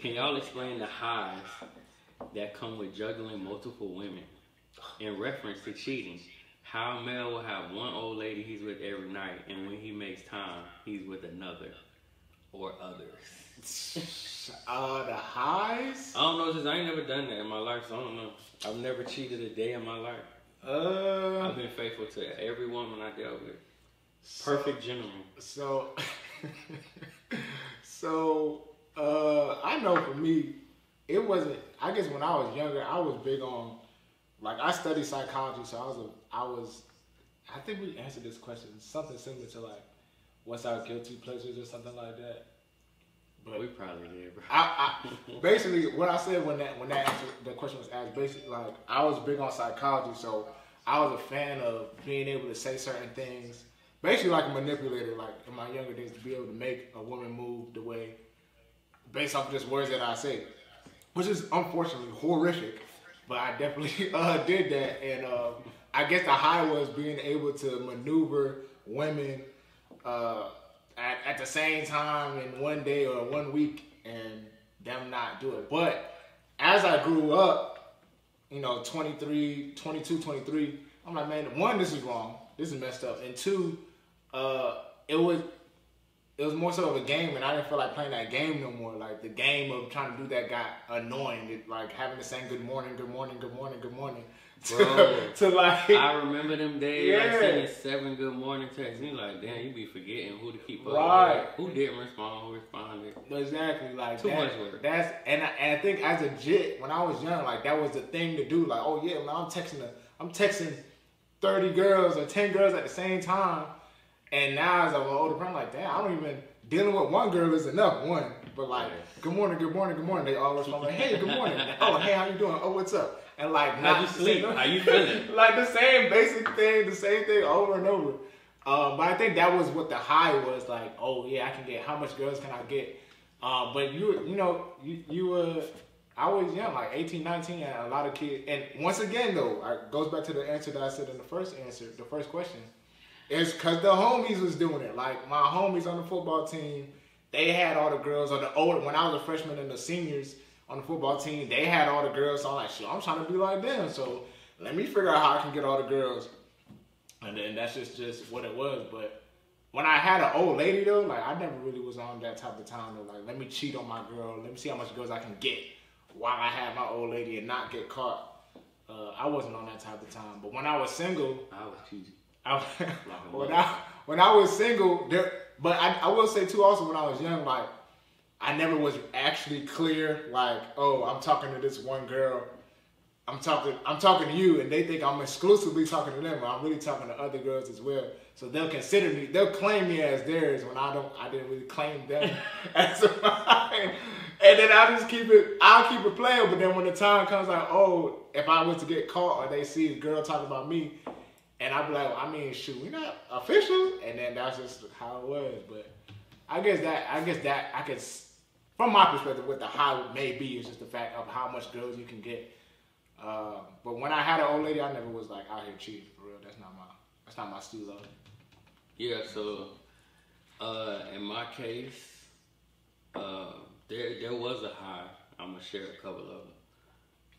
Can y'all explain the highs that come with juggling multiple women in reference to cheating? How a male will have one old lady he's with every night, and when he makes time, he's with another or others. The highs? I don't know, since I ain't never done that in my life, so I don't know. I've never cheated a day in my life. I've been faithful to every woman I dealt with. Perfect gentleman. So, I know for me, it wasn't. I guess when I was younger, I was big on, like, I studied psychology, so I think we answered this question, something similar to like, what's our guilty pleasures or something like that. But we probably did, bro. Basically, what I said when the question was asked, basically, like, I was big on psychology, so I was a fan of being able to say certain things, basically like a manipulator, like in my younger days, to be able to make a woman move the way, based off of just words that I say, which is unfortunately horrific, but I definitely did that, and I guess the high was being able to maneuver women at the same time in one day or 1 week and them not do it. But as I grew up, 22, 23, I'm like, man, one, this is wrong. This is messed up. And two, it was more so of a game, and I didn't feel like playing that game no more. Like, the game of trying to do that got annoying. Like, having to say good morning, good morning, good morning, good morning. Bro, to like, I remember them days, yeah. like sending 7 good morning texts. You like, damn, you be forgetting who to keep up right. with. Who didn't respond, who responded. Exactly, like too much work. And I think as a jit, when I was young, like, that was the thing to do. Like, oh yeah, man, I'm texting 30 girls or 10 girls at the same time. And now as I'm older, I'm like, damn, I don't even, dealing with one girl is enough, one. But like, good morning, good morning, good morning. They all respond like, hey, good morning. Oh, hey, how you doing? Oh, what's up? And like, how you sleep? How you feeling? Like the same basic thing, the same thing over and over. But I think that was what the high was, like, oh yeah, I can get, how much girls can I get? But you were, I was young, like 18, 19, and a lot of kids. And once again though, it goes back to the answer that I said in the first question. It's because the homies was doing it. Like, my homies on the football team, they had all the girls, or when I was a freshman and the seniors on the football team, they had all the girls. So I'm like, shit, I'm trying to be like them. So let me figure out how I can get all the girls. And then that's just what it was. But when I had an old lady though, like, I never really was on that type of time though. Like, let me cheat on my girl. Let me see how much girls I can get while I have my old lady and not get caught. I wasn't on that type of time. But when I was single, I was cheating. When I was single, but I will say too also, when I was young, like, I never was actually clear, like, oh, I'm talking to this one girl, I'm talking to you, and they think I'm exclusively talking to them, but I'm really talking to other girls as well. So they'll claim me as theirs when I didn't really claim them as mine. And then I'll keep it playing, but then when the time comes, like, oh, if I was to get caught or they see a girl talking about me, and I'd be like, well, I mean, shoot, we're not official, and then that's just how it was. But I guess that I could, from my perspective, what the high may be is just the fact of how much girls you can get. But when I had an old lady, I never was like out here cheating for real. That's not my stilo. Yeah. So, in my case, there was a high. I'm gonna share a couple of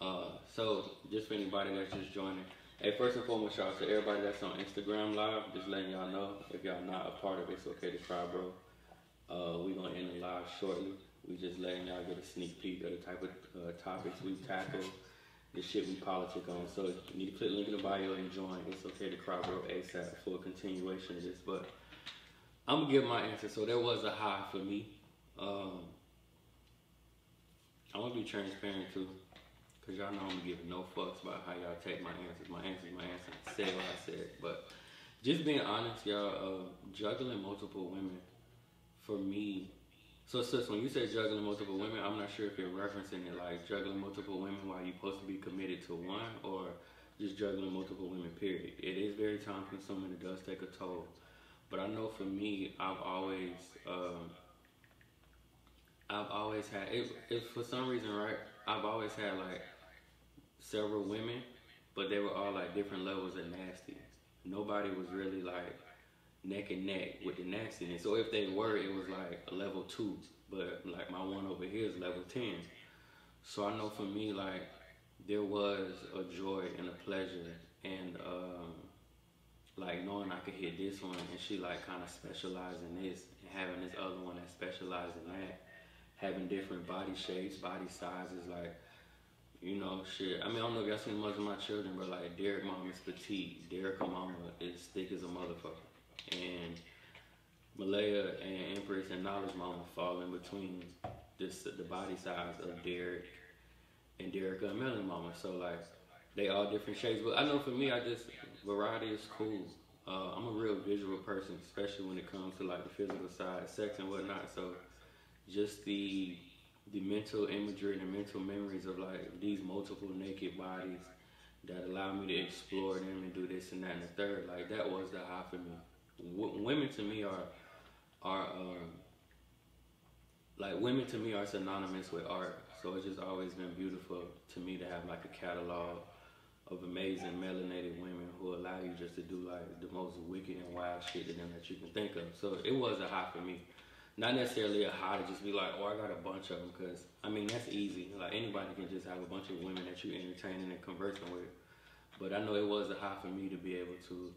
them. So just for anybody that's just joining. Hey, first and foremost, shout out to everybody that's on Instagram Live. Just letting y'all know, if y'all not a part of it, it's okay to try, bro. We gonna end the live shortly. We just letting y'all get a sneak peek of the type of topics we tackle, the shit we politic on. So you need to click the link in the bio and join. It's okay to cry, bro, ASAP for a continuation of this. But I'm gonna give my answer. So there was a high for me. I want to be transparent too. Because y'all know I'm giving no fucks about how y'all take my answers. My answer. Say what I said. But just being honest, y'all, juggling multiple women, for me. So, sis, when you say juggling multiple women, I'm not sure if you're referencing it like juggling multiple women while you're supposed to be committed to one, or just juggling multiple women, period. It is very time consuming. It does take a toll. But I know for me, I've always had, it for some reason, right? I've always had like several women, but they were all like different levels of nasty. Nobody was really like neck and neck with the nastiness. So if they were, it was like a level 2, but like my one over here is level 10. So I know for me, like, there was a joy and a pleasure, and like knowing I could hit this one, and she like kind of specialized in this, and having this other one that specialized in that, having different body shapes, body sizes, like, you know, shit. I mean, I don't know if y'all seen much of my children, but like Derrick mama is petite, Derrick mama is thick as a motherfucker, and Malaya and Empress and Knowledge mama fall in between the body size of Derrick and Derrick and Melon mama. So like, they all different shapes. But I know for me, variety is cool. I'm a real visual person, especially when it comes to like the physical side, sex and whatnot. So just the mental imagery and the mental memories of like these multiple naked bodies that allow me to explore them and do this and that and the third, like that was the high for me. Women to me are synonymous with art. So it's just always been beautiful to me to have like a catalog of amazing melanated women who allow you just to do like the most wicked and wild shit to them that you can think of. So it was a high for me. Not necessarily a high to just be like, oh, I got a bunch of them, because I mean that's easy. Like anybody can just have a bunch of women that you entertaining and conversing with. But I know it was a high for me to be able to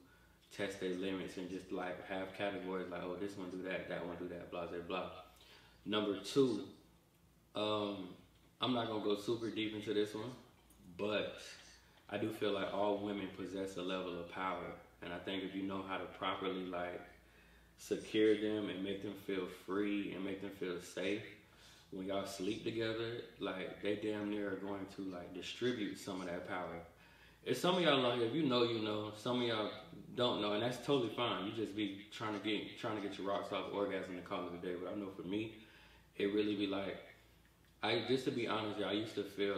test their limits and just like have categories like, oh, this one do that, that one do that, blah blah blah. Number 2, I'm not gonna go super deep into this one, but I do feel like all women possess a level of power, and I think if you know how to properly like secure them and make them feel free and make them feel safe, when y'all sleep together, like they damn near are going to like distribute some of that power. If some of y'all on here, if you know, you know. Some of y'all don't know, and that's totally fine. You just be trying to get your rocks off orgasm and call it a day. But I know for me, it really be like, just to be honest, I used to feel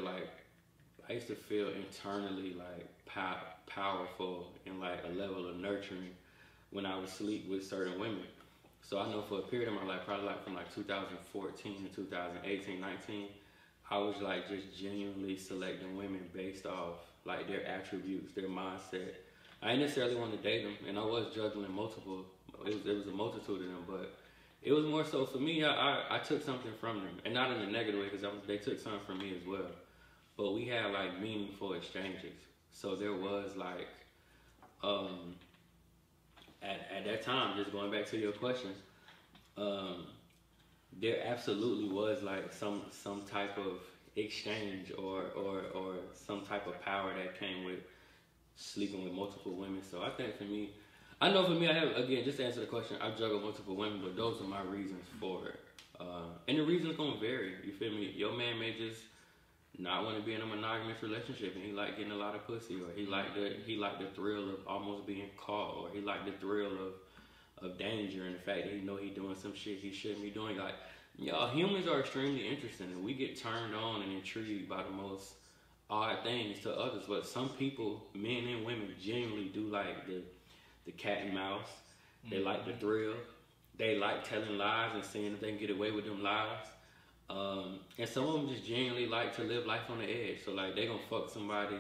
internally like powerful and like a level of nurturing when I would sleep with certain women. So I know for a period of my life, probably like from like 2014 to 2018, 19, I was like just genuinely selecting women based off like their attributes, their mindset. I didn't necessarily want to date them, and I was juggling multiple. It was a multitude of them, but it was more so for me. I took something from them, and not in a negative way, because they took something from me as well. But we had like meaningful exchanges. So there was like, at that time, just going back to your question, there absolutely was like some type of exchange or some type of power that came with sleeping with multiple women. So I think for me, I have, again, just to answer the question, I juggle multiple women, but those are my reasons for it. And the reason's gonna vary, you feel me? Your man may just not want to be in a monogamous relationship, and he like getting a lot of pussy, or he like the thrill of almost being caught, or he like the thrill of danger and the fact that he know he doing some shit he shouldn't be doing. Like, y'all, humans are extremely interesting, and we get turned on and intrigued by the most odd things to others. But some people, men and women, genuinely do like the cat and mouse. They like the thrill. They like telling lies and seeing if they can get away with them lies. And some of them just genuinely like to live life on the edge. So like they gonna fuck somebody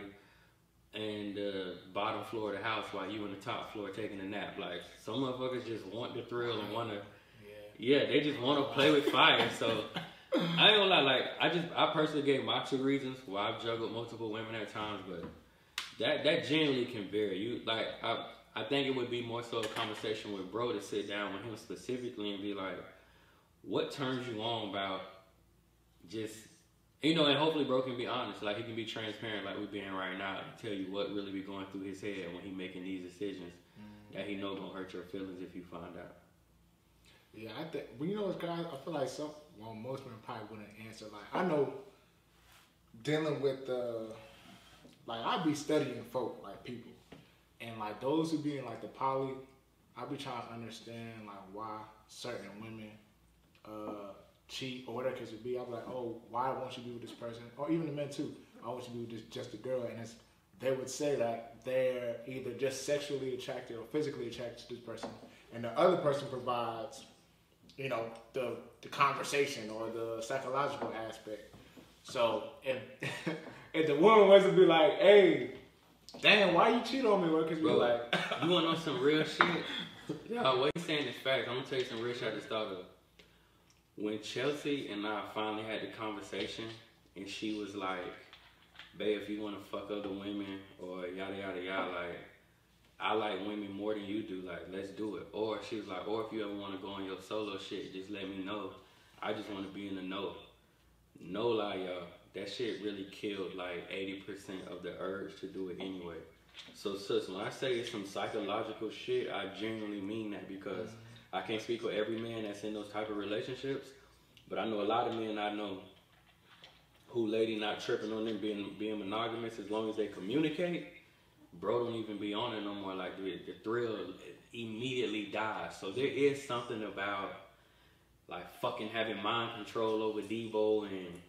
in the bottom floor of the house while you in the top floor taking a nap. Like some motherfuckers just want the thrill and wanna, they just wanna play with fire. So I ain't gonna lie, like I personally gave my 2 reasons why I've juggled multiple women at times, but that genuinely can vary. You like I think it would be more so a conversation with bro to sit down with him specifically and be like, what turns you on about just, you know, and hopefully bro can be honest, like he can be transparent like we being right now and tell you what really be going through his head when he making these decisions that he know gonna hurt your feelings if you find out. Yeah, I think, well, you know what's I feel like most men probably wouldn't answer. Like, I know dealing with, like, I'd be studying folk, like, people. And, like, those who be in, like, the poly, I'd be trying to understand, like, why certain women cheat or whatever it could be. I'd be like, oh, why won't you be with this person? Or even the men, too. Why won't you be with just a girl? And they would say that they're either just sexually attracted or physically attracted to this person. And the other person provides, you know, the conversation or the psychological aspect. So if the woman was to be like, hey, damn, why you cheat on me? Because you're like, you want to know some real shit? Yeah, what he's saying is facts. I'm gonna tell you some real shit I just thought of. When Chelsea and I finally had the conversation, and she was like, "Babe, if you wanna fuck other women or yada yada yada, like I like women more than you do. Like let's do it." Or she was like, "Or if you ever wanna go on your solo shit, just let me know. I just wanna be in the know." No lie, y'all. That shit really killed like 80% of the urge to do it anyway. So, sis, when I say it's some psychological shit, I genuinely mean that because I can't speak for every man that's in those type of relationships, but I know a lot of men I know who lady not tripping on them being monogamous as long as they communicate. Bro, don't even be on it no more. Like the thrill immediately dies. So there is something about like fucking having mind control over Debo and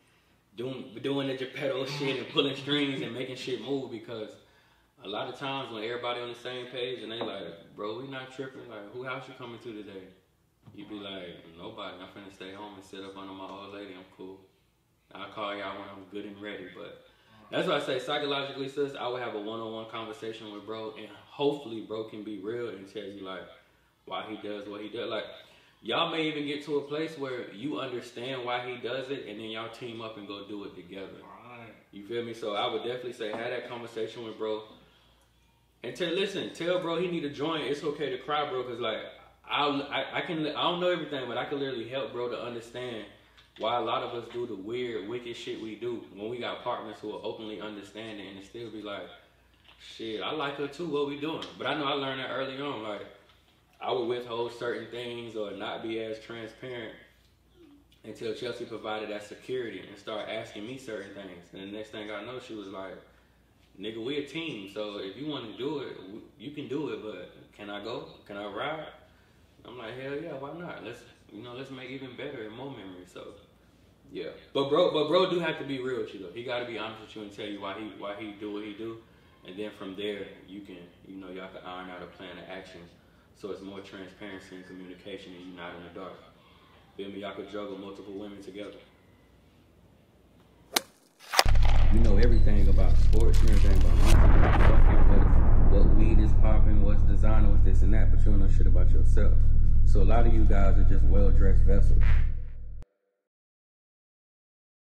doing the Geppetto shit and pulling strings and making shit move, because a lot of times when everybody on the same page and they like, bro, we not tripping, like who house you coming to today? You be like, nobody, I'm finna stay home and sit up under my old lady, I'm cool. I'll call y'all when I'm good and ready. But that's why I say psychologically, sis, I would have a one-on-one conversation with bro, and hopefully bro can be real and tell you like why he does what he does. Like y'all may even get to a place where you understand why he does it, and then y'all team up and go do it together. Right. You feel me? So I would definitely say have that conversation with bro. And tell bro he need to join. It's okay to cry, bro, because like I don't know everything, but I can literally help bro to understand why a lot of us do the weird, wicked shit we do when we got partners who are openly understanding and still be like, shit, I like her too, what we doing? But I know I learned that early on, like I would withhold certain things or not be as transparent until Chelsea provided that security and started asking me certain things. And the next thing I know, she was like, nigga, we a team, so if you want to do it, you can do it, but can I go? Can I ride? I'm like, hell yeah, why not? Let's make even better and more memories. So yeah, but bro do have to be real with you though. He got to be honest with you and tell you why he do what he do, and then from there you can y'all can iron out a plan of action, so it's more transparency and communication, and you're not in the dark. Feel me? Y'all could juggle multiple women together. You know everything about sports, everything about music, what weed is popping, what's designer, what's this and that, but you don't know shit about yourself. So a lot of you guys are just well-dressed vessels.